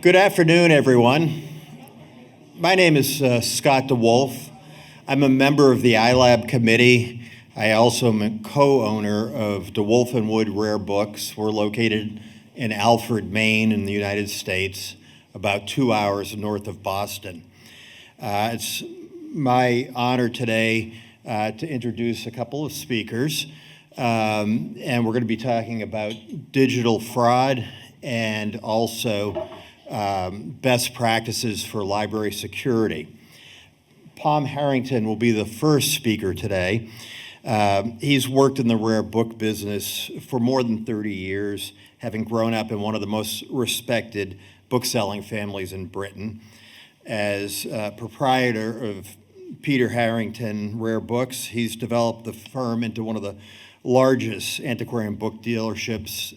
Good afternoon, everyone. My name is Scott DeWolfe. I'm a member of the ILAB committee. I also am a co-owner of DeWolfe and Wood Rare Books. We're located in Alfred, Maine in the United States, about 2 hours north of Boston. It's my honor today to introduce a couple of speakers, and we're going to be talking about digital fraud and also best practices for library security. Pom Harrington will be the first speaker today. He's worked in the rare book business for more than 30 years, having grown up in one of the most respected book-selling families in Britain. As proprietor of Peter Harrington Rare Books, he's developed the firm into one of the largest antiquarian book dealerships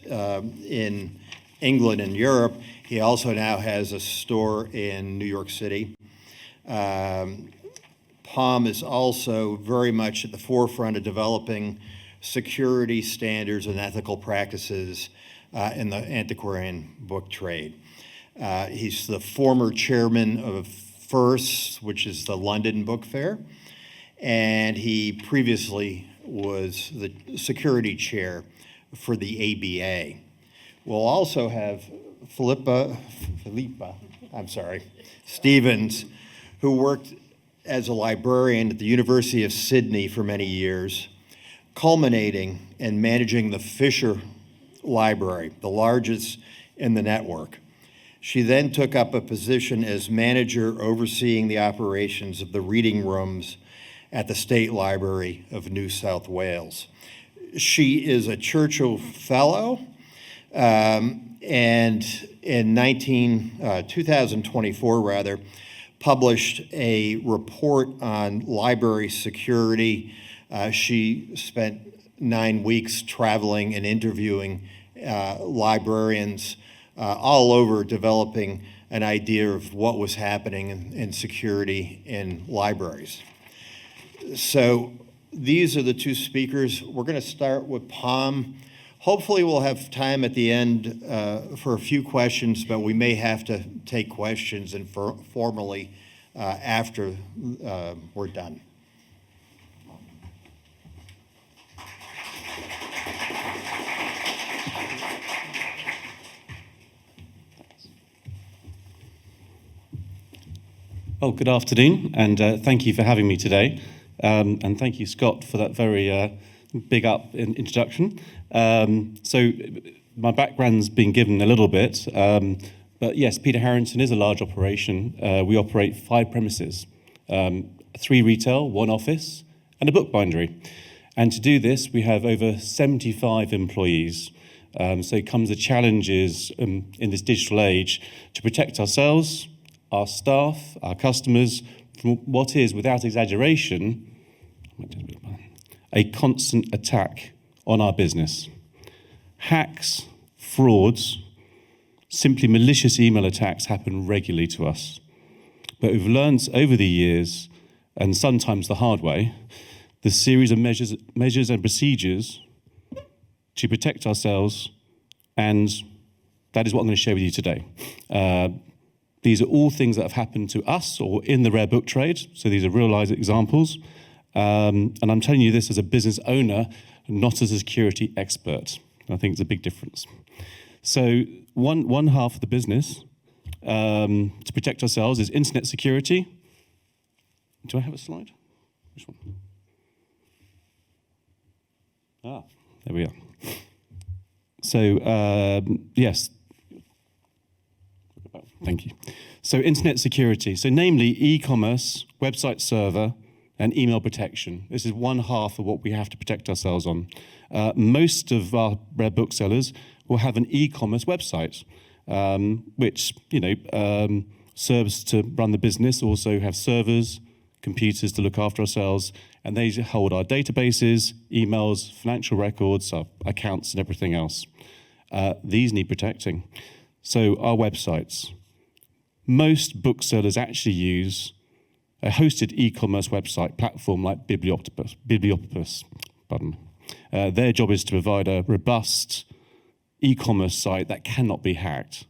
in England and Europe. He also now has a store in New York City. Pom is also very much at the forefront of developing security standards and ethical practices in the antiquarian book trade. He's the former chairman of FIRST, which is the London Book Fair, and he previously was the security chair for the ABA. We'll also have Philippa Stevens, who worked as a librarian at the University of Sydney for many years, culminating in managing the Fisher Library, the largest in the network. She then took up a position as manager overseeing the operations of the reading rooms at the State Library of New South Wales. She is a Churchill Fellow, and in 2024, published a report on library security. She spent 9 weeks traveling and interviewing librarians all over, developing an idea of what was happening in security in libraries. So these are the two speakers. We're going to start with Pom. Hopefully we'll have time at the end for a few questions, but we may have to take questions informally after we're done. Oh, good afternoon, and thank you for having me today. And thank you, Scott, for that very big up introduction. So my background's been given a little bit, but yes, Peter Harrington is a large operation. We operate 5 premises, 3 retail, 1 office, and a book bindery. And to do this, we have over 75 employees. So it comes the challenges in this digital age to protect ourselves, our staff, our customers, from what is, without exaggeration, a constant attack on our business. Hacks, frauds, simply malicious email attacks happen regularly to us. But we've learned over the years, and sometimes the hard way, the series of measures and procedures to protect ourselves, and that is what I'm going to share with you today. These are all things that have happened to us or in the rare book trade, so these are real-life examples. And I'm telling you this as a business owner, not as a security expert. I think it's a big difference. So one half of the business to protect ourselves is internet security. Do I have a slide? Which one? There we are. So yes. Thank you. So internet security. So namely e-commerce, website server, and email protection. This is one half of what we have to protect ourselves on. Most of our rare booksellers will have an e-commerce website, which serves to run the business. Also have servers, computers to look after ourselves, and they hold our databases, emails, financial records, our accounts, and everything else. These need protecting. So our websites. Most booksellers actually use a hosted e-commerce website platform like Biblioptipus. Their job is to provide a robust e-commerce site that cannot be hacked.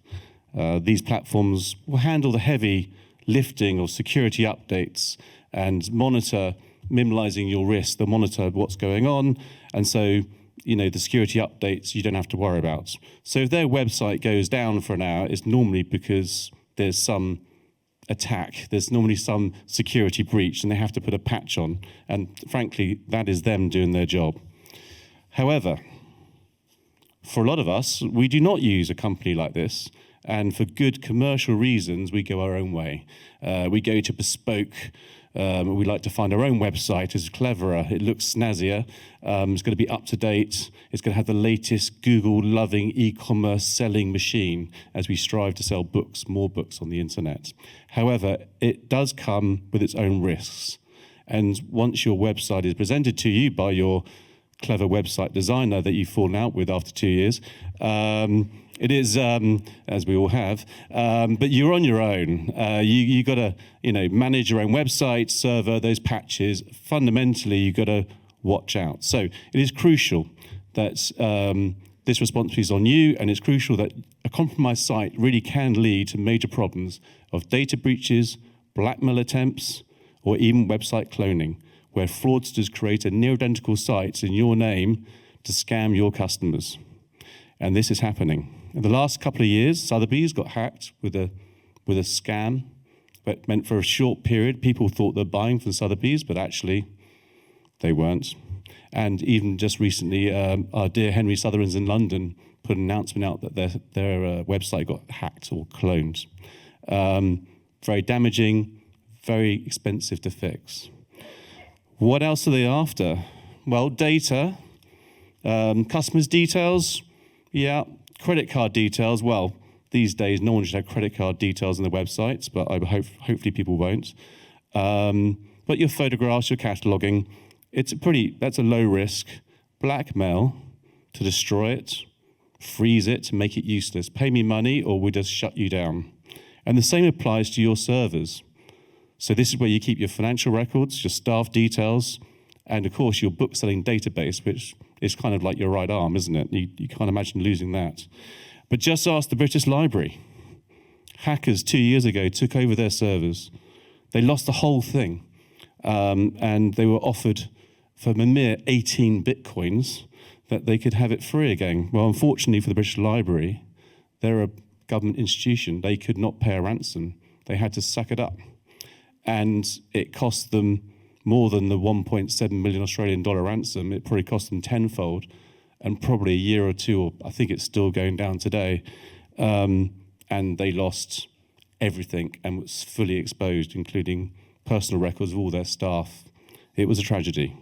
These platforms will handle the heavy lifting of security updates and monitor, minimizing your risk. They'll monitor what's going on, and so the security updates you don't have to worry about. So if their website goes down for an hour, it's normally because there's some attack. There's normally some security breach, and they have to put a patch on. And frankly, that is them doing their job. However, for a lot of us, we do not use a company like this, and for good commercial reasons, we go our own way. We go to bespoke. We like to find our own website. It's cleverer. It looks snazzier. It's going to be up to date. It's going to have the latest Google-loving e-commerce selling machine as we strive to sell books, more books on the internet. However, it does come with its own risks. And once your website is presented to you by your clever website designer that you've fallen out with after 2 years, it is, as we all have, but you're on your own. You got to, manage your own website, server, those patches. Fundamentally, you got to watch out. So it is crucial that this responsibility is on you, and it's crucial that a compromised site really can lead to major problems of data breaches, blackmail attempts, or even website cloning, where fraudsters create a near-identical sites in your name to scam your customers. And this is happening. In the last couple of years, Sotheby's got hacked with a scam that meant for a short period, people thought they're buying from Sotheby's, but actually they weren't. And even just recently, our dear Henry Sutherlands in London put an announcement out that their website got hacked or cloned. Very damaging, very expensive to fix. What else are they after? Well, data, customers' details, yeah. Credit card details, well, these days no one should have credit card details on their websites, but hopefully people won't. But your photographs, your cataloging, that's a low risk. Blackmail, to destroy it, freeze it, to make it useless. Pay me money or we'll just shut you down. And the same applies to your servers. So this is where you keep your financial records, your staff details, and of course your book selling database, which is kind of like your right arm, isn't it? You can't imagine losing that. But just ask the British Library. Hackers 2 years ago took over their servers. They lost the whole thing. And they were offered for a mere 18 bitcoins that they could have it free again. Well, unfortunately for the British Library, they're a government institution. They could not pay a ransom. They had to suck it up. And it cost them more than the 1.7 million Australian dollar ransom. It probably cost them tenfold, and probably a year or two, or I think it's still going down today. And they lost everything and was fully exposed, including personal records of all their staff. It was a tragedy.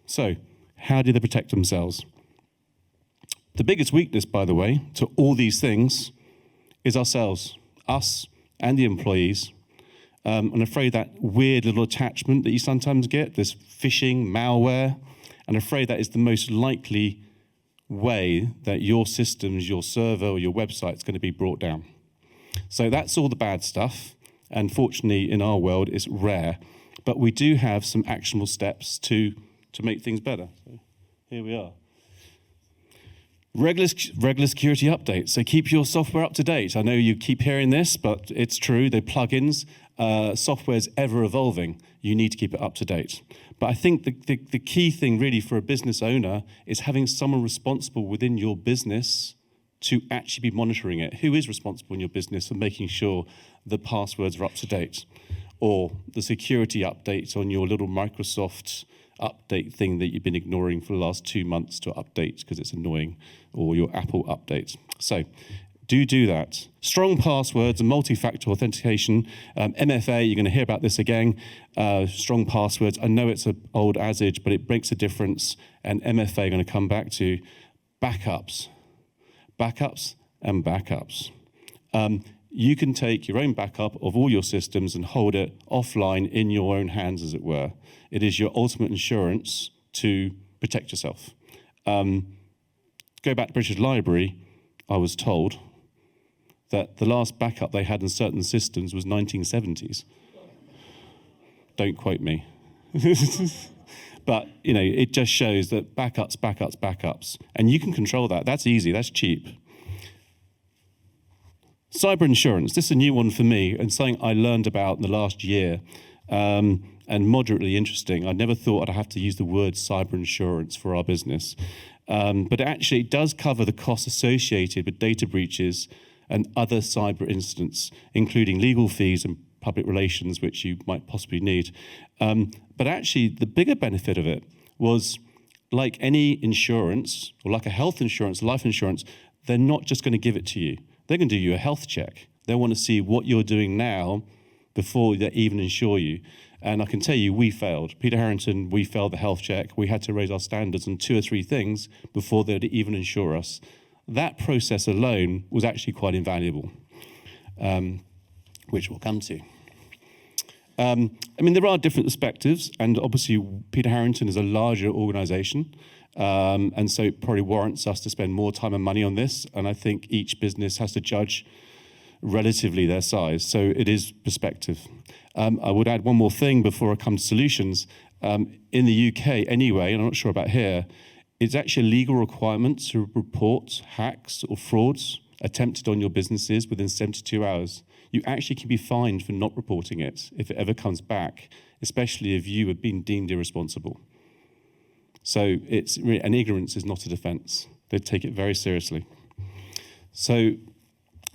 So, how did they protect themselves? The biggest weakness, by the way, to all these things is ourselves, us and the employees. I'm afraid that weird little attachment that you sometimes get, this phishing, malware, I'm afraid that is the most likely way that your systems, your server, or your website is going to be brought down. So that's all the bad stuff. And fortunately, in our world, it's rare. But we do have some actionable steps to make things better. So here we are. Regular security updates. So keep your software up to date. I know you keep hearing this, but it's true. They're plugins. Software's ever evolving. You need to keep it up to date. But I think the key thing really for a business owner is having someone responsible within your business to actually be monitoring it. Who is responsible in your business for making sure the passwords are up to date? Or the security updates on your little Microsoft update thing that you've been ignoring for the last 2 months to update because it's annoying, or your Apple update. So do that. Strong passwords and multi-factor authentication. MFA, you're going to hear about this again. Strong passwords. I know it's an old adage, but it makes a difference. And MFA are going to come back to backups. Backups and backups. You can take your own backup of all your systems and hold it offline in your own hands, as it were. It is your ultimate insurance to protect yourself. Go back to British Library, I was told that the last backup they had in certain systems was 1970s. Don't quote me. But, it just shows that backups. And you can control that. That's easy, that's cheap. Cyber insurance, this is a new one for me and something I learned about in the last year, and moderately interesting. I never thought I'd have to use the word cyber insurance for our business. But actually it does cover the costs associated with data breaches and other cyber incidents, including legal fees and public relations, which you might possibly need. But actually the bigger benefit of it was, like any insurance, or like a health insurance, life insurance, they're not just going to give it to you. They're going to do you a health check. They want to see what you're doing now before they even insure you. And I can tell you, we failed. Peter Harrington, we failed the health check. We had to raise our standards on 2 or 3 things before they'd even insure us. That process alone was actually quite invaluable, which we'll come to. There are different perspectives, and obviously Peter Harrington is a larger organisation, and so it probably warrants us to spend more time and money on this, and I think each business has to judge relatively their size, so it is perspective. I would add one more thing before I come to solutions. In the UK anyway, and I'm not sure about here, it's actually a legal requirement to report hacks or frauds attempted on your businesses within 72 hours. You actually can be fined for not reporting it if it ever comes back, especially if you have been deemed irresponsible. So and ignorance is not a defense. They take it very seriously. So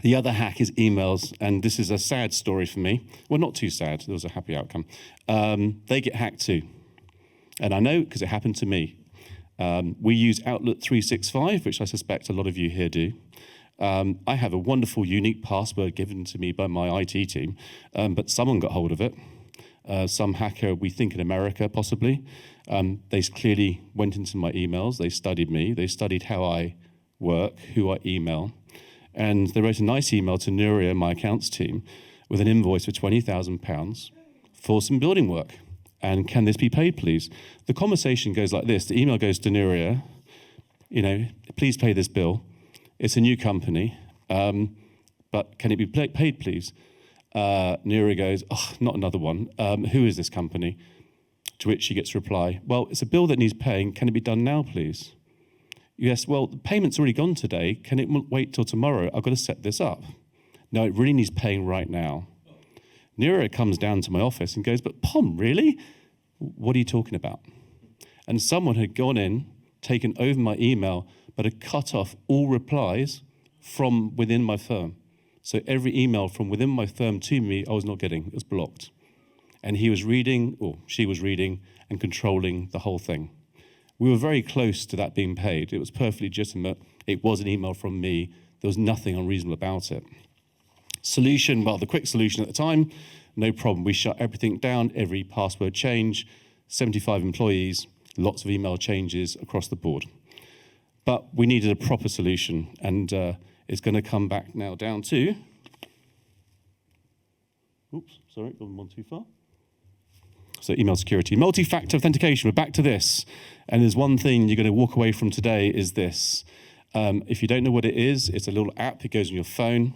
the other hack is emails, and this is a sad story for me. Well, not too sad, there was a happy outcome. They get hacked too. And I know because it happened to me. We use Outlook 365, which I suspect a lot of you here do. I have a wonderful, unique password given to me by my IT team, but someone got hold of it. Some hacker, we think in America, possibly. They clearly went into my emails. They studied me. They studied how I work, who I email. And they wrote a nice email to Nuria, my accounts team, with an invoice for £20,000 for some building work. And can this be paid, please? The conversation goes like this. The email goes to Nuria, please pay this bill. It's a new company, but can it be paid, please? Nuria goes, not another one. Who is this company? To which she gets a reply, well, it's a bill that needs paying. Can it be done now, please? Yes, well, the payment's already gone today. Can it wait till tomorrow? I've got to set this up. No, it really needs paying right now. Nuria comes down to my office and goes, but Pom, really? What are you talking about? And someone had gone in, taken over my email, but had cut off all replies from within my firm. So every email from within my firm to me, I was not getting. It was blocked. And he was reading, or she was reading, and controlling the whole thing. We were very close to that being paid. It was perfectly legitimate. It was an email from me. There was nothing unreasonable about it. Solution, well, the quick solution at the time, no problem. We shut everything down, every password change, 75 employees, lots of email changes across the board. But we needed a proper solution, and it's going to come back now down to, oops, sorry, gone one too far. So email security, multi-factor authentication, we're back to this. And there's one thing you're going to walk away from today is this. If you don't know what it is, it's a little app that goes on your phone.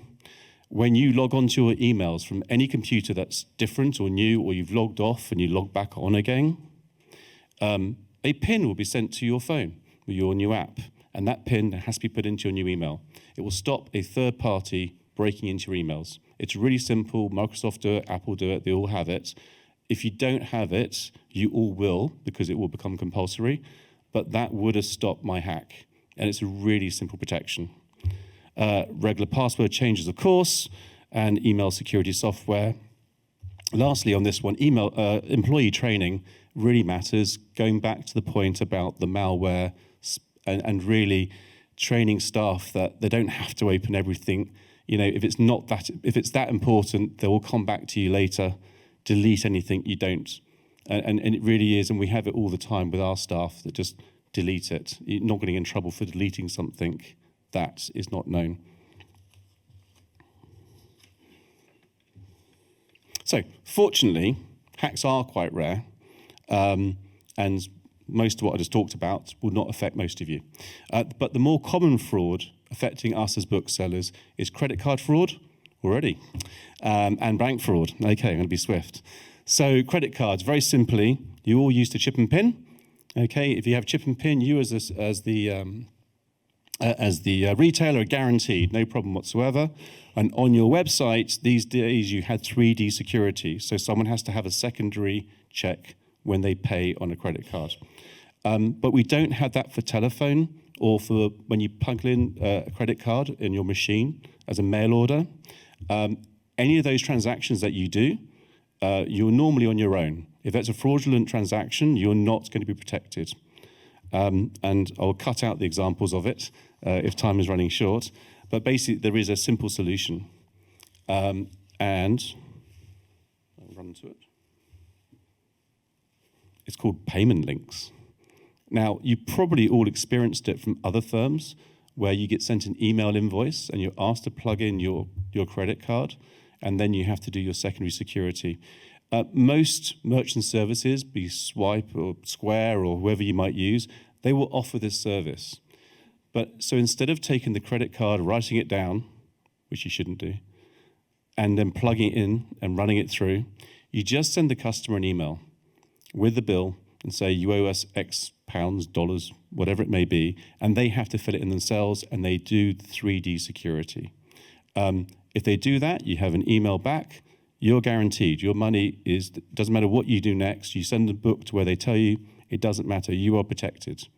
When you log onto your emails from any computer that's different or new, or you've logged off and you log back on again, a PIN will be sent to your phone with your new app. And that PIN has to be put into your new email. It will stop a third party breaking into your emails. It's really simple. Microsoft do it, Apple do it, they all have it. If you don't have it, you all will, because it will become compulsory. But that would have stopped my hack. And it's a really simple protection. Regular password changes, of course, and email security software. Lastly, on this one, employee training really matters. Going back to the point about the malware and really training staff that they don't have to open everything. If it's that important, they will come back to you later. Delete anything you don't. And it really is, and we have it all the time with our staff that just delete it. You're not getting in trouble for deleting something that is not known. So, fortunately, hacks are quite rare, and most of what I just talked about will not affect most of you. But the more common fraud affecting us as booksellers is credit card fraud, already, and bank fraud. Okay, I'm going to be swift. So credit cards, very simply, you all use the chip and pin. Okay, if you have chip and pin, you as the as the retailer are guaranteed, no problem whatsoever. And on your website, these days you had 3D security. So someone has to have a secondary check when they pay on a credit card. But we don't have that for telephone or for when you plug in a credit card in your machine as a mail order. Any of those transactions that you do, you're normally on your own. If that's a fraudulent transaction, you're not going to be protected. And I'll cut out the examples of it if time is running short. But basically, there is a simple solution. And I'll run to it. It's called payment links. Now, you probably all experienced it from other firms where you get sent an email invoice and you're asked to plug in your credit card, and then you have to do your secondary security. Most merchant services, be Swipe or Square or whoever you might use, they will offer this service. But so instead of taking the credit card, writing it down, which you shouldn't do, and then plugging it in and running it through, you just send the customer an email with the bill and say, you owe us X pounds, dollars, whatever it may be, and they have to fill it in themselves, and they do 3D security. If they do that, you have an email back, you're guaranteed. Your money doesn't matter what you do next, you send the book to where they tell you, it doesn't matter, you are protected.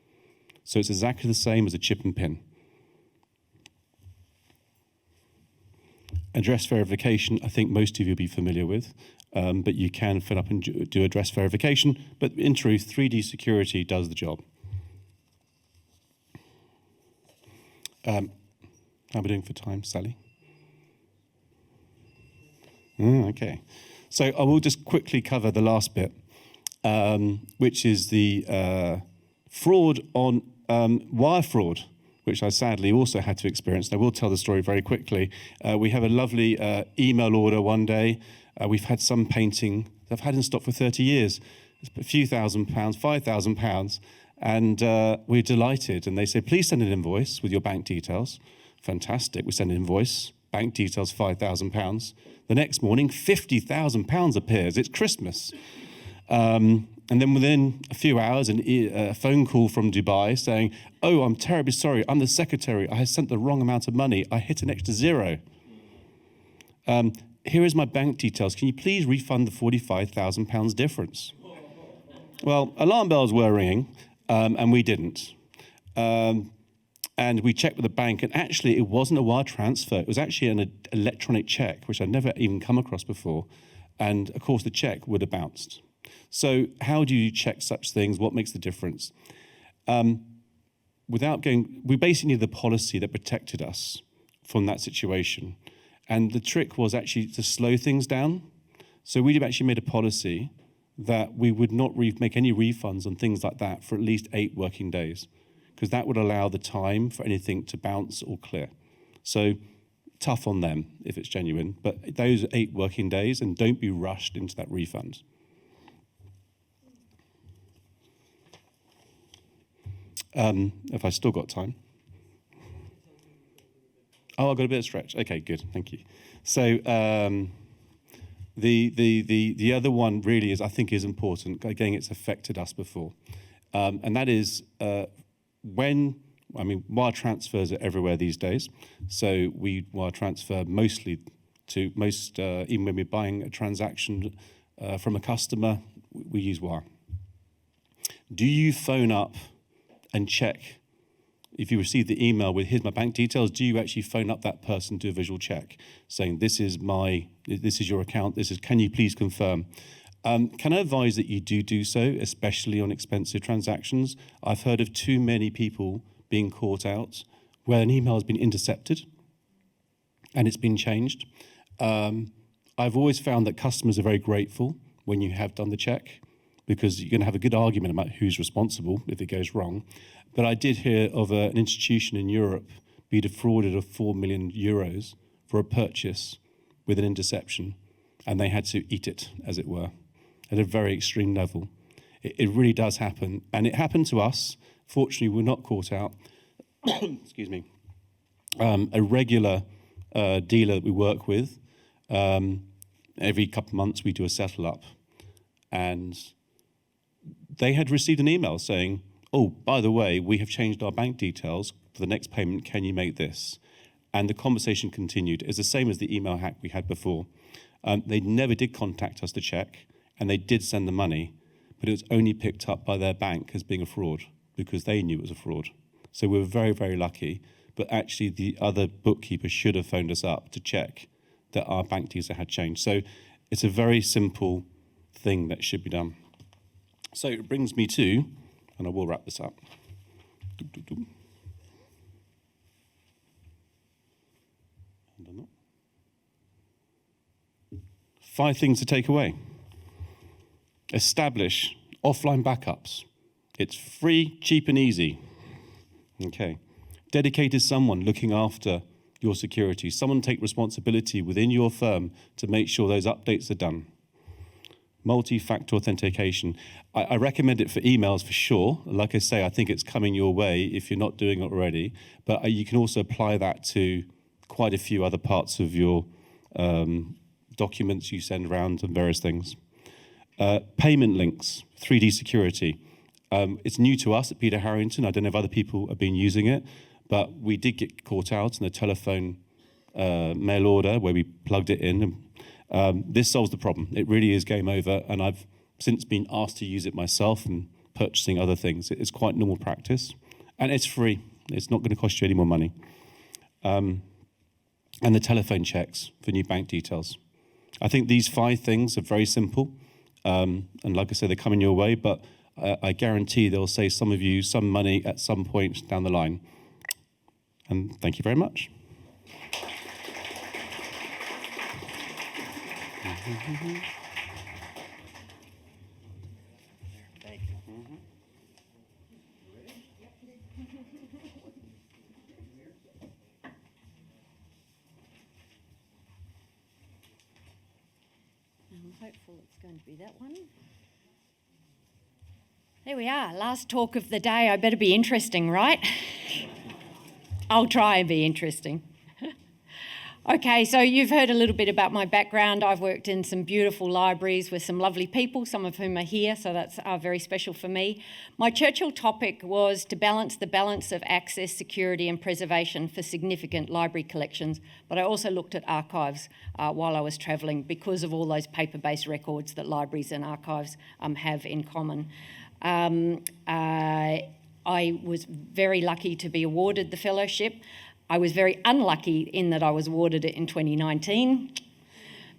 So it's exactly the same as a chip and pin. Address verification, I think most of you will be familiar with, but you can fill up and do address verification. But in truth, 3D security does the job. How are we doing for time, Sally? Okay. So I will just quickly cover the last bit, which is the fraud on wire fraud, which I sadly also had to experience. And I will tell the story very quickly. We have a lovely email order one day. We've had some painting that I've had in stock for 30 years. It's a few £1,000, £5,000, and we're delighted. And they say, please send an invoice with your bank details. Fantastic. We send an invoice, bank details, £5,000. The next morning, £50,000 appears. It's Christmas. And then within a few hours, a phone call from Dubai saying, oh, I'm terribly sorry. I'm the secretary. I have sent the wrong amount of money. I hit an extra zero. Here is my bank details. Can you please refund the £45,000 difference? Well, alarm bells were ringing, and we didn't. And we checked with the bank, and actually it wasn't a wire transfer. It was actually an electronic check, which I'd never even come across before. And of course, the check would have bounced. So how do you check such things? What makes the difference? We basically needed the policy that protected us from that situation. And the trick was actually to slow things down. So we actually made a policy that we would not make any refunds on things like that for at least 8 working days, because that would allow the time for anything to bounce or clear. So tough on them if it's genuine, but those 8 working days, and don't be rushed into that refund. Have I still got time? Oh, I've got a bit of stretch. Okay, good, thank you. So the other one really is, I think, is important. Again, it's affected us before, and that is wire transfers are everywhere these days. So we wire transfer mostly to even when we're buying a transaction from a customer, we use wire. Do you phone up and check? If you receive the email with here's my bank details, do you actually phone up that person, do a visual check, saying this is your account, can you please confirm? Can I advise that you do so, especially on expensive transactions? I've heard of too many people being caught out where an email has been intercepted and it's been changed. I've always found that customers are very grateful when you have done the check, because you're going to have a good argument about who's responsible if it goes wrong. But I did hear of an institution in Europe be defrauded of €4 million for a purchase with an interception, and they had to eat it, as it were, at a very extreme level. It really does happen, and it happened to us. Fortunately, we're not caught out. Excuse me. A regular dealer that we work with, every couple of months we do a settle up, and they had received an email saying, oh, by the way, we have changed our bank details for the next payment. Can you make this? And the conversation continued. It's the same as the email hack we had before. They never did contact us to check, and they did send the money, but it was only picked up by their bank as being a fraud because they knew it was a fraud. So we were very, very lucky. But actually, the other bookkeeper should have phoned us up to check that our bank details had changed. So it's a very simple thing that should be done. So it brings me to, and I will wrap this up. 5 things to take away. Establish offline backups. It's free, cheap, and easy. Okay. Dedicated someone looking after your security. Someone take responsibility within your firm to make sure those updates are done. Multi-factor authentication. I recommend it for emails for sure. Like I say, I think it's coming your way if you're not doing it already. But you can also apply that to quite a few other parts of your documents you send around and various things. Payment links, 3D security. It's new to us at Peter Harrington. I don't know if other people have been using it, but we did get caught out in the telephone mail order where we plugged it in. This solves the problem. It really is game over, and I've since been asked to use it myself and purchasing other things. It's quite normal practice, and it's free. It's not going to cost you any more money. And the telephone checks for new bank details. I think these 5 things are very simple, and like I say, they're coming your way, but I guarantee they'll save some of you some money at some point down the line. And thank you very much. Thank you. I'm hopeful it's going to be that one. There we are, last talk of the day. I better be interesting, right? I'll try and be interesting. Okay, so you've heard a little bit about my background. I've worked in some beautiful libraries with some lovely people, some of whom are here, so that's very special for me. My Churchill topic was to balance the balance of access, security and preservation for significant library collections, but I also looked at archives while I was travelling because of all those paper-based records that libraries and archives have in common. I was very lucky to be awarded the fellowship. I was very unlucky in that I was awarded it in 2019.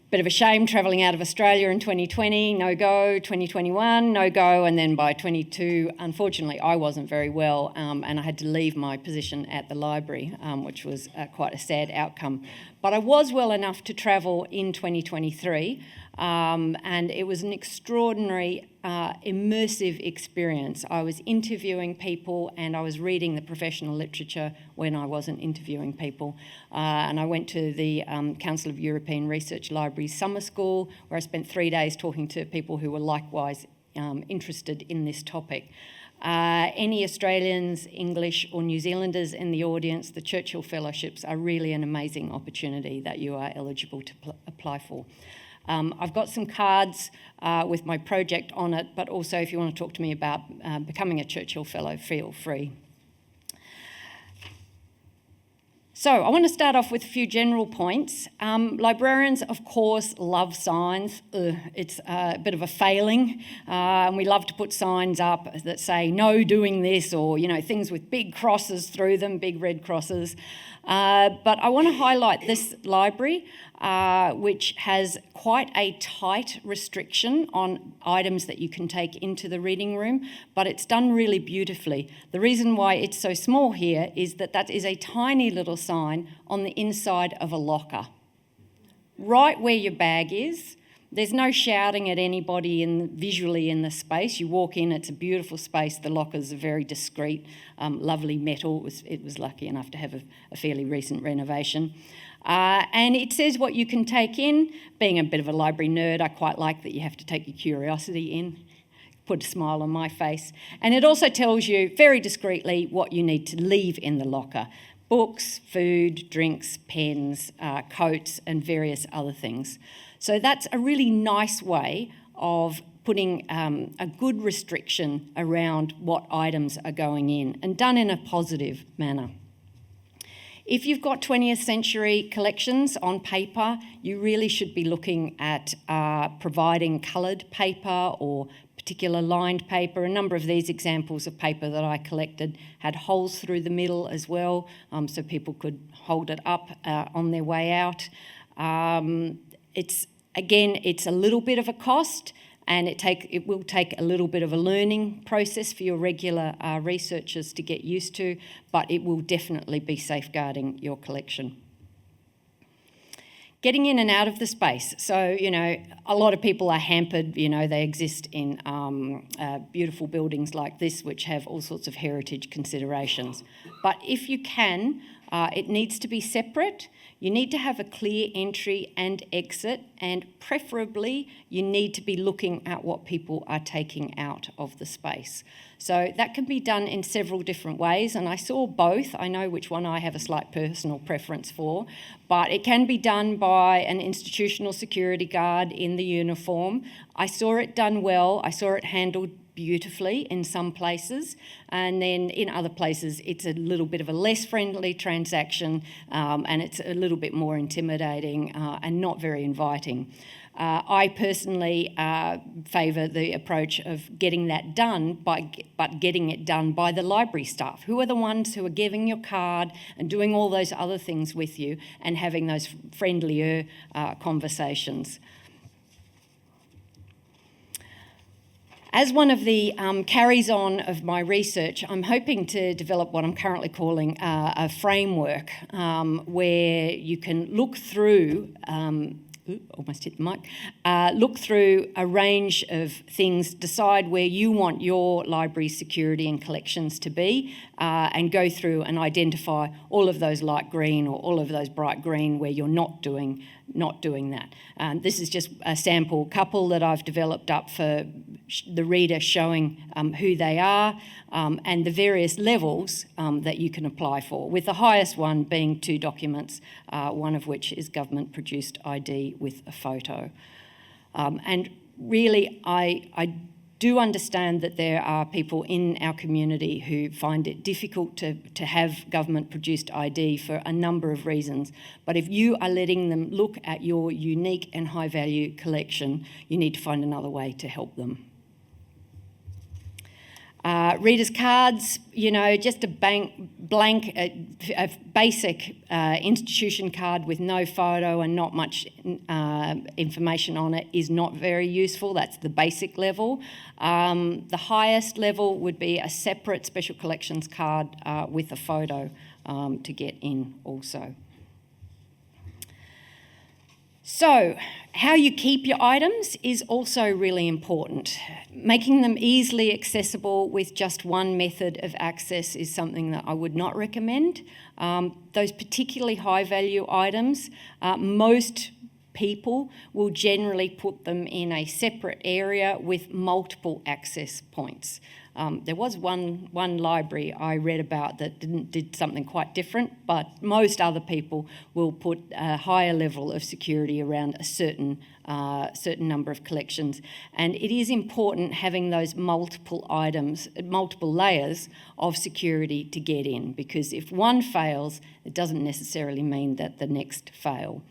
Bit of a shame travelling out of Australia in 2020, no go, 2021, no go, and then by 22, unfortunately, I wasn't very well and I had to leave my position at the library, which was quite a sad outcome. But I was well enough to travel in 2023 and it was an extraordinary immersive experience. I was interviewing people and I was reading the professional literature when I wasn't interviewing people. And I went to the Council of European Research Libraries Summer School, where I spent 3 days talking to people who were likewise interested in this topic. Any Australians, English or New Zealanders in the audience, the Churchill Fellowships are really an amazing opportunity that you are eligible to apply for. I've got some cards with my project on it, but also if you want to talk to me about becoming a Churchill Fellow, feel free. So I want to start off with a few general points. Librarians, of course, love signs. It's a bit of a failing. And we love to put signs up that say, no doing this, or, you know, things with big crosses through them, big red crosses. But I want to highlight this library, which has quite a tight restriction on items that you can take into the reading room, but it's done really beautifully. The reason why it's so small here is that that is a tiny little sign on the inside of a locker. Right where your bag is. There's no shouting at anybody visually in the space. You walk in, it's a beautiful space. The lockers are very discreet, lovely metal. It was lucky enough to have a fairly recent renovation. And it says what you can take in. Being a bit of a library nerd, I quite like that you have to take your curiosity in. Put a smile on my face. And it also tells you very discreetly what you need to leave in the locker. Books, food, drinks, pens, coats, and various other things. So that's a really nice way of putting a good restriction around what items are going in, and done in a positive manner. If you've got 20th century collections on paper, you really should be looking at providing coloured paper or particular lined paper. A number of these examples of paper that I collected had holes through the middle as well, so people could hold it up on their way out. It's a little bit of a cost, and it will take a little bit of a learning process for your regular researchers to get used to, but it will definitely be safeguarding your collection. Getting in and out of the space. So, a lot of people are hampered, they exist in beautiful buildings like this, which have all sorts of heritage considerations. But if you can, it needs to be separate. You need to have a clear entry and exit, and preferably you need to be looking at what people are taking out of the space. So that can be done in several different ways, and I saw both. I know which one I have a slight personal preference for, but it can be done by an institutional security guard in the uniform. I saw it done well. I saw it handled beautifully in some places, and then in other places it's a little bit of a less friendly transaction, and it's a little bit more intimidating and not very inviting. I personally favour the approach of getting that done, but getting it done by the library staff, who are the ones who are giving your card and doing all those other things with you and having those friendlier conversations. As one of the carries-on of my research, I'm hoping to develop what I'm currently calling a framework where you can look through, almost hit the mic, look through a range of things, decide where you want your library security and collections to be, and go through and identify all of those light green or all of those bright green where you're not doing that. This is just a sample couple that I've developed up for the reader, showing who they are and the various levels that you can apply for, with the highest one being 2 documents, one of which is government-produced ID with a photo. And really, I do understand that there are people in our community who find it difficult to have government-produced ID for a number of reasons. But if you are letting them look at your unique and high-value collection, you need to find another way to help them. Readers' cards, just a blank, a basic institution card with no photo and not much information on it is not very useful. That's the basic level. The highest level would be a separate special collections card with a photo to get in also. So, how you keep your items is also really important. Making them easily accessible with just one method of access is something that I would not recommend. Those particularly high-value items, most people will generally put them in a separate area with multiple access points. There was one library I read about that did something quite different, but most other people will put a higher level of security around a certain number of collections. And it is important having those multiple items, multiple layers of security to get in, because if one fails, it doesn't necessarily mean that the next fail.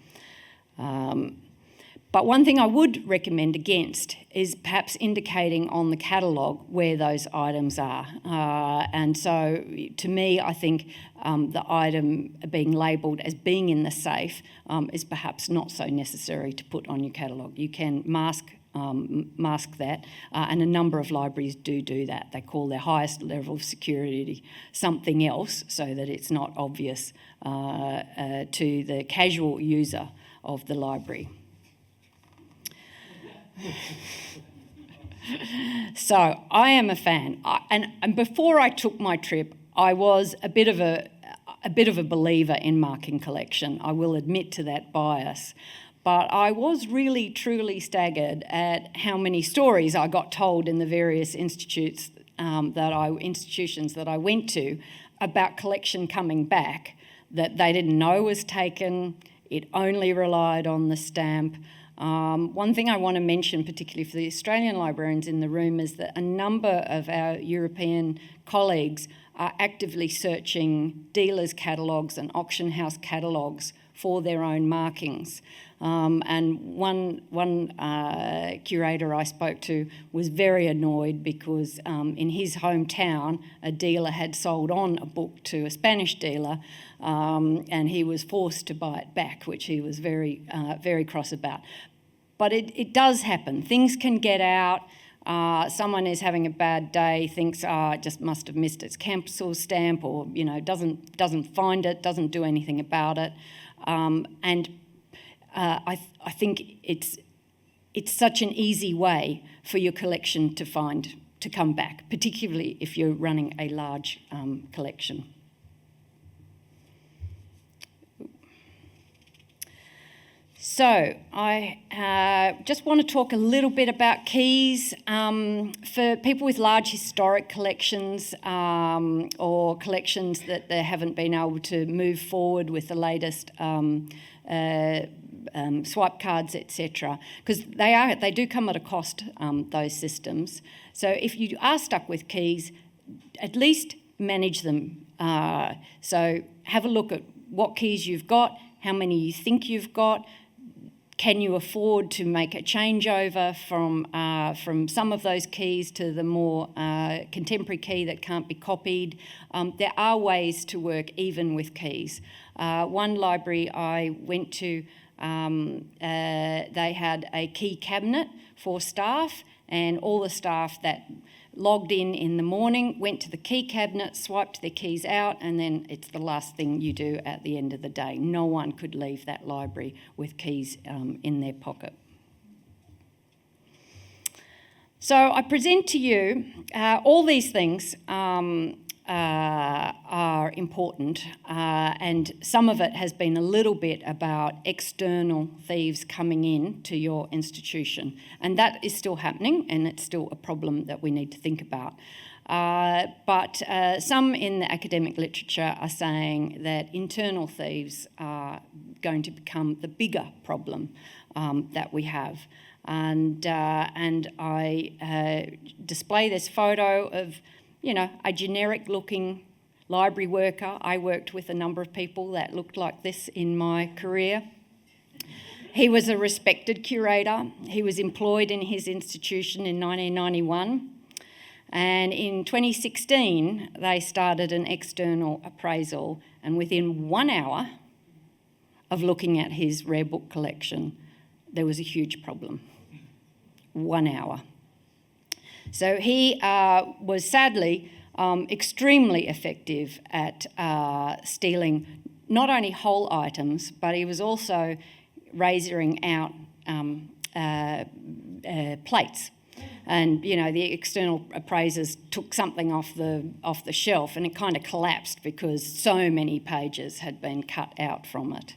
But one thing I would recommend against is perhaps indicating on the catalogue where those items are. And so, to me, I think the item being labelled as being in the safe is perhaps not so necessary to put on your catalogue. You can mask that, and a number of libraries do that. They call their highest level of security something else so that it's not obvious to the casual user of the library. So I am a fan, and before I took my trip, I was a bit of a believer in marking collection. I will admit to that bias, but I was really truly staggered at how many stories I got told in the various institutions that I went to about collection coming back that they didn't know was taken. It only relied on the stamp. One thing I want to mention, particularly for the Australian librarians in the room, is that a number of our European colleagues are actively searching dealers' catalogues and auction house catalogues for their own markings. And one curator I spoke to was very annoyed because in his hometown, a dealer had sold on a book to a Spanish dealer, and he was forced to buy it back, which he was very, very cross about. But it does happen. Things can get out. Someone is having a bad day, thinks, it just must have missed its cancel stamp, or doesn't find it, doesn't do anything about it. I think it's such an easy way for your collection to come back, particularly if you're running a large collection. So I just want to talk a little bit about keys. For people with large historic collections or collections that they haven't been able to move forward with the latest swipe cards, etc., because they do come at a cost, those systems. So if you are stuck with keys, at least manage them. So have a look at what keys you've got, how many you think you've got. Can you afford to make a changeover from some of those keys to the more contemporary key that can't be copied? There are ways to work even with keys. One library I went to, they had a key cabinet for staff, and all the staff that logged in the morning went to the key cabinet, swiped their keys out, and then it's the last thing you do at the end of the day. No one could leave that library with keys in their pocket. So I present to you all these things are important, and some of it has been a little bit about external thieves coming in to your institution, and that is still happening, and it's still a problem that we need to think about. But some in the academic literature are saying that internal thieves are going to become the bigger problem that we have. And I display this photo of, a generic-looking library worker. I worked with a number of people that looked like this in my career. He was a respected curator. He was employed in his institution in 1991. And in 2016, they started an external appraisal, and within 1 hour of looking at his rare book collection, there was a huge problem. 1 hour. So he was sadly extremely effective at stealing not only whole items, but he was also razoring out plates. And the external appraisers took something off the shelf, and it kind of collapsed because so many pages had been cut out from it.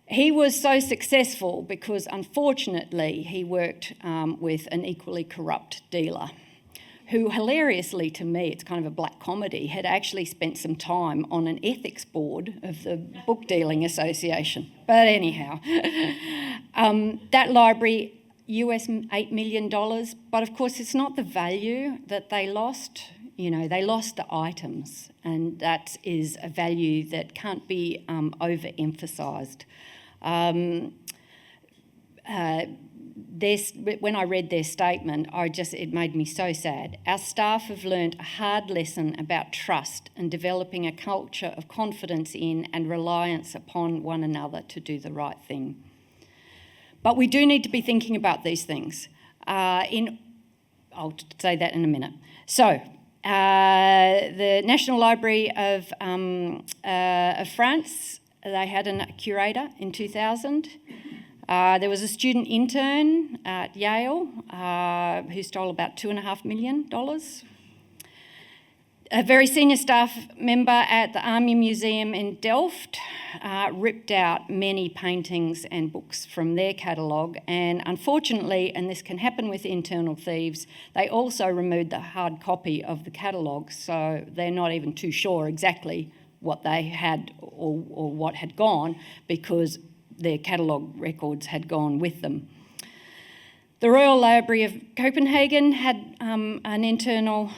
He was so successful because, unfortunately, he worked with an equally corrupt dealer who, hilariously to me, it's kind of a black comedy, had actually spent some time on an ethics board of the Book Dealing Association. But anyhow, that library, US $8 million, but of course it's not the value that they lost. They lost the items, and that is a value that can't be overemphasised. When I read their statement, it made me so sad. Our staff have learnt a hard lesson about trust and developing a culture of confidence in and reliance upon one another to do the right thing. But we do need to be thinking about these things. I'll say that in a minute. So, the National Library of France, they had a curator in 2000. There was a student intern at Yale who stole about $2.5 million. A very senior staff member at the Army Museum in Delft ripped out many paintings and books from their catalogue, and unfortunately, and this can happen with internal thieves, they also removed the hard copy of the catalogue, so they're not even too sure exactly what they had or what had gone, because their catalogue records had gone with them. The Royal Library of Copenhagen had an internal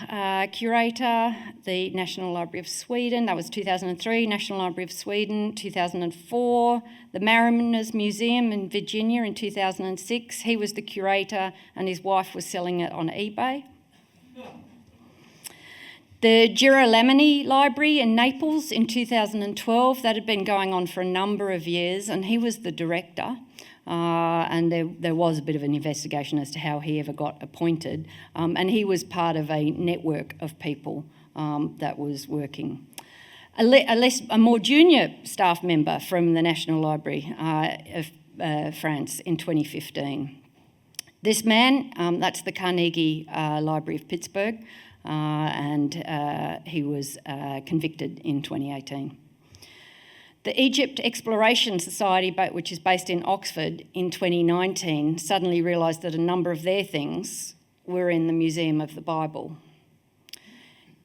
curator, the National Library of Sweden, that was 2003, National Library of Sweden, 2004, the Mariners Museum in Virginia in 2006, he was the curator and his wife was selling it on eBay. The Girolamo Library in Naples in 2012, that had been going on for a number of years and he was the director. And there was a bit of an investigation as to how he ever got appointed, and he was part of a network of people that was working. A more junior staff member from the National Library of France in 2015. This man, that's the Carnegie Library of Pittsburgh, and he was convicted in 2018. The Egypt Exploration Society, which is based in Oxford, in 2019 suddenly realised that a number of their things were in the Museum of the Bible.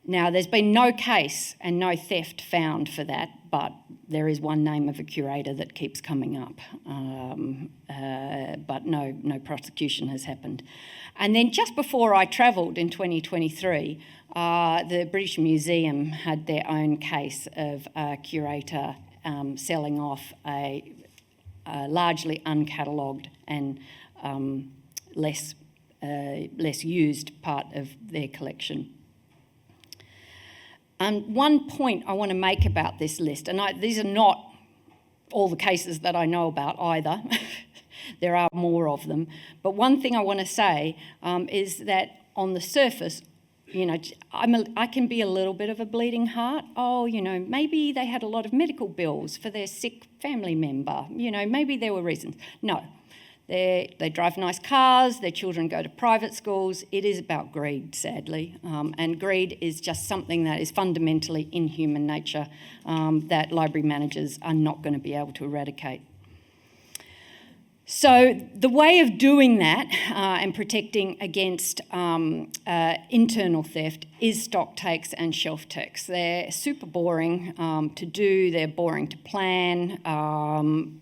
Now, there's been no case and no theft found for that, but there is one name of a curator that keeps coming up, but no prosecution has happened. And then just before I travelled in 2023, the British Museum had their own case of a curator selling off a largely uncatalogued and less used part of their collection. And one point I want to make about this list, and these are not all the cases that I know about either, there are more of them, but one thing I want to say is that on the surface, you know, I can be a little bit of a bleeding heart. Oh, you know, maybe they had a lot of medical bills for their sick family member. You know, maybe there were reasons. No, they drive nice cars, their children go to private schools. It is about greed, sadly. And greed is just something that is fundamentally in human nature that library managers are not going to be able to eradicate. So the way of doing that and protecting against internal theft is stock takes and shelf takes. They're super boring to do, they're boring to plan,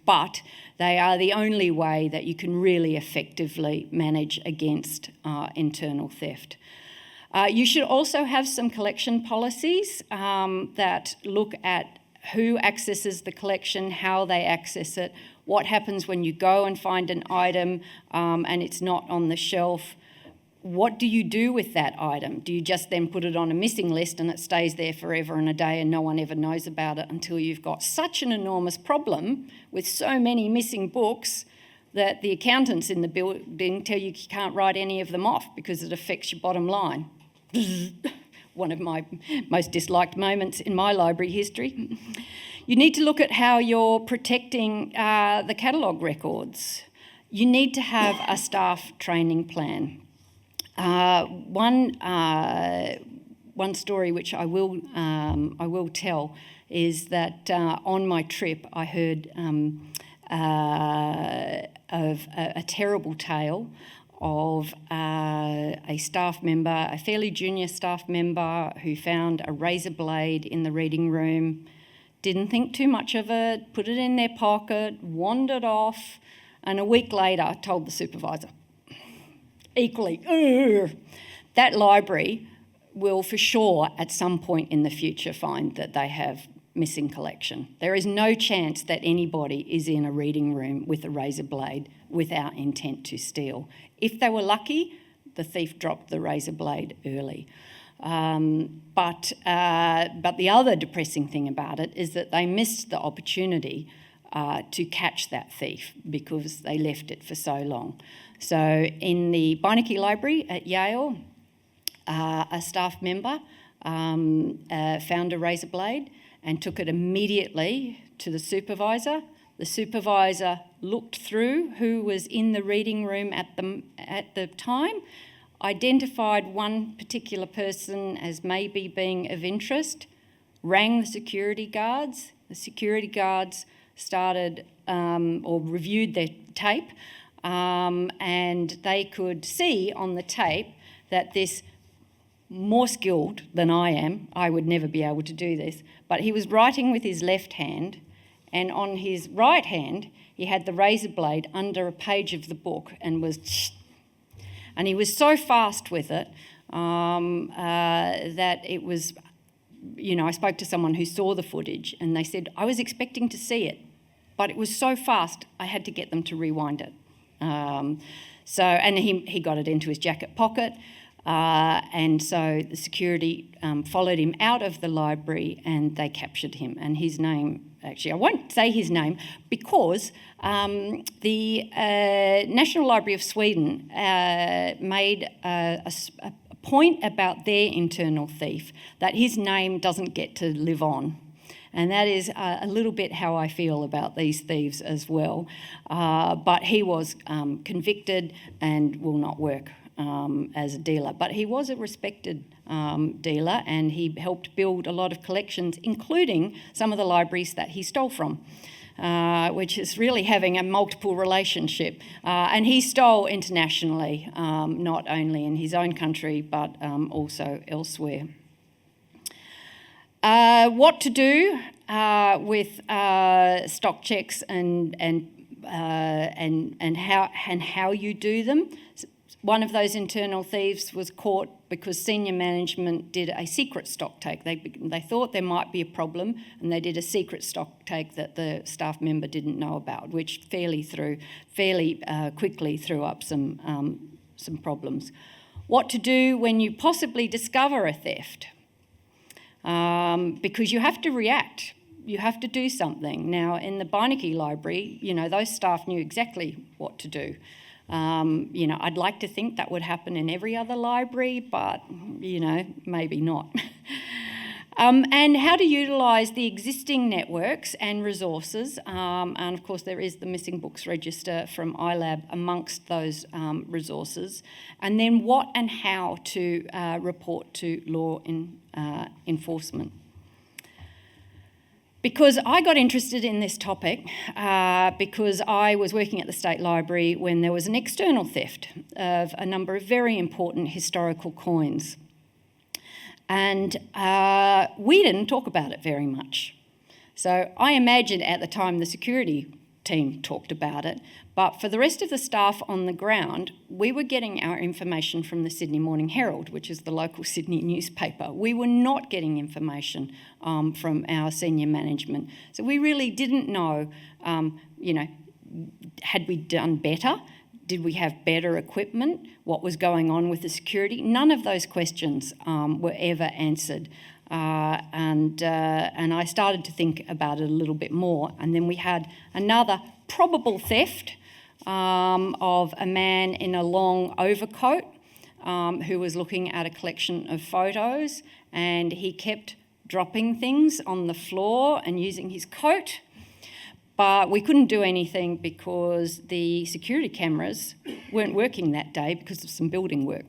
but they are the only way that you can really effectively manage against internal theft. You should also have some collection policies that look at who accesses the collection, how they access it, what happens when you go and find an item and it's not on the shelf. What do you do with that item? Do you just then put it on a missing list and it stays there forever and a day and no one ever knows about it until you've got such an enormous problem with so many missing books that the accountants in the building tell you you can't write any of them off because it affects your bottom line? One of my most disliked moments in my library history. You need to look at how you're protecting the catalogue records. You need to have a staff training plan. One story which I will tell is that on my trip I heard of a terrible tale of a staff member, a fairly junior staff member, who found a razor blade in the reading room, didn't think too much of it, put it in their pocket, wandered off, and a week later told the supervisor. Equally, that library will for sure at some point in the future find that they have missing collection. There is no chance that anybody is in a reading room with a razor blade without intent to steal. If they were lucky, the thief dropped the razor blade early. But the other depressing thing about it is that they missed the opportunity to catch that thief because they left it for so long. So in the Beinecke Library at Yale, a staff member found a razor blade and took it immediately to the supervisor. The supervisor looked through who was in the reading room at the time, identified one particular person as maybe being of interest, rang the security guards. The security guards started or reviewed their tape, and they could see on the tape that this, more skilled than I am, I would never be able to do this, but he was writing with his left hand and on his right hand he had the razor blade under a page of the book and he was so fast with it that it was, I spoke to someone who saw the footage and they said, I was expecting to see it, but it was so fast I had to get them to rewind it. And he got it into his jacket pocket, and so the security followed him out of the library and they captured him. And his name, actually, I won't say his name because the National Library of Sweden made a point about their internal thief that his name doesn't get to live on. And that is a little bit how I feel about these thieves as well. But he was convicted and will not work as a dealer. But he was a respected dealer, and he helped build a lot of collections, including some of the libraries that he stole from, which is really having a multiple relationship. And he stole internationally, not only in his own country, but also elsewhere. What to do with stock checks and how you do them. One of those internal thieves was caught because senior management did a secret stock take. They thought there might be a problem, and they did a secret stock take that the staff member didn't know about, which fairly quickly threw up some problems. What to do when you possibly discover a theft? Because you have to react. You have to do something. Now, in the Beinecke Library, those staff knew exactly what to do. I'd like to think that would happen in every other library, but, maybe not. And how to utilise the existing networks and resources. And, of course, there is the Missing Books Register from ILAB amongst those resources. And then what and how to report to law enforcement. Because I got interested in this topic because I was working at the State Library when there was an external theft of a number of very important historical coins. And we didn't talk about it very much. So I imagine at the time the security team talked about it, but for the rest of the staff on the ground, we were getting our information from the Sydney Morning Herald, which is the local Sydney newspaper. We were not getting information from our senior management. So we really didn't know, had we done better? Did we have better equipment? What was going on with the security? None of those questions were ever answered. And I started to think about it a little bit more. And then we had another probable theft of a man in a long overcoat who was looking at a collection of photos, and he kept dropping things on the floor and using his coat. But we couldn't do anything because the security cameras weren't working that day because of some building work.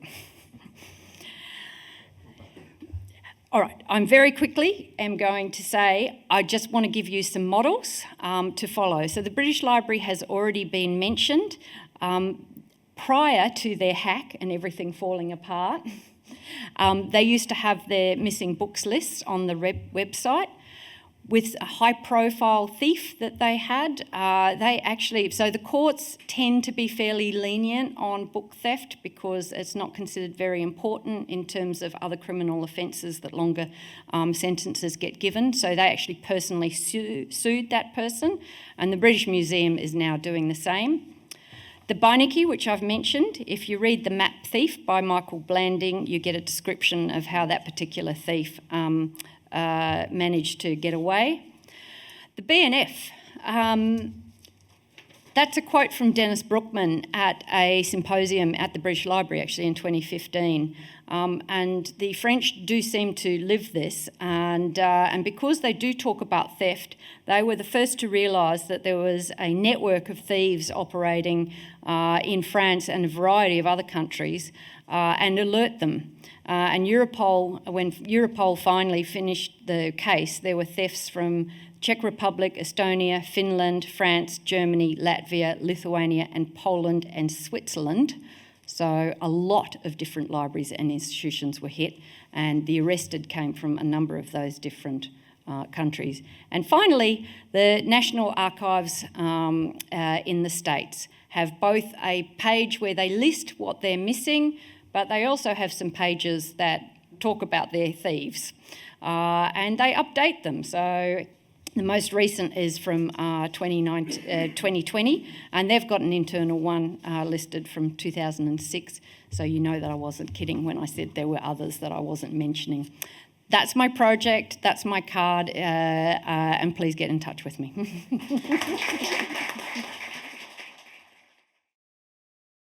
All right, I'm very quickly am going to say I just want to give you some models to follow. So the British Library has already been mentioned. Prior to their hack and everything falling apart, they used to have their missing books lists on the website. With a high-profile thief that they had, so the courts tend to be fairly lenient on book theft because it's not considered very important in terms of other criminal offences that longer sentences get given. So they actually personally sued that person, and the British Museum is now doing the same. The Beinecke, which I've mentioned, if you read The Map Thief by Michael Blanding, you get a description of how that particular thief managed to get away. The B&F, that's a quote from Dennis Brookman at a symposium at the British Library actually in 2015. And the French do seem to live this, and because they do talk about theft, they were the first to realise that there was a network of thieves operating in France and a variety of other countries and alert them. And Europol, when Europol finally finished the case, there were thefts from Czech Republic, Estonia, Finland, France, Germany, Latvia, Lithuania, and Poland and Switzerland. So a lot of different libraries and institutions were hit, and the arrested came from a number of those different countries. And finally, the National Archives in the States have both a page where they list what they're missing, but they also have some pages that talk about their thieves. And they update them. So the most recent is from 2020, and they've got an internal one listed from 2006. So you know that I wasn't kidding when I said there were others that I wasn't mentioning. That's my project, that's my card, and please get in touch with me.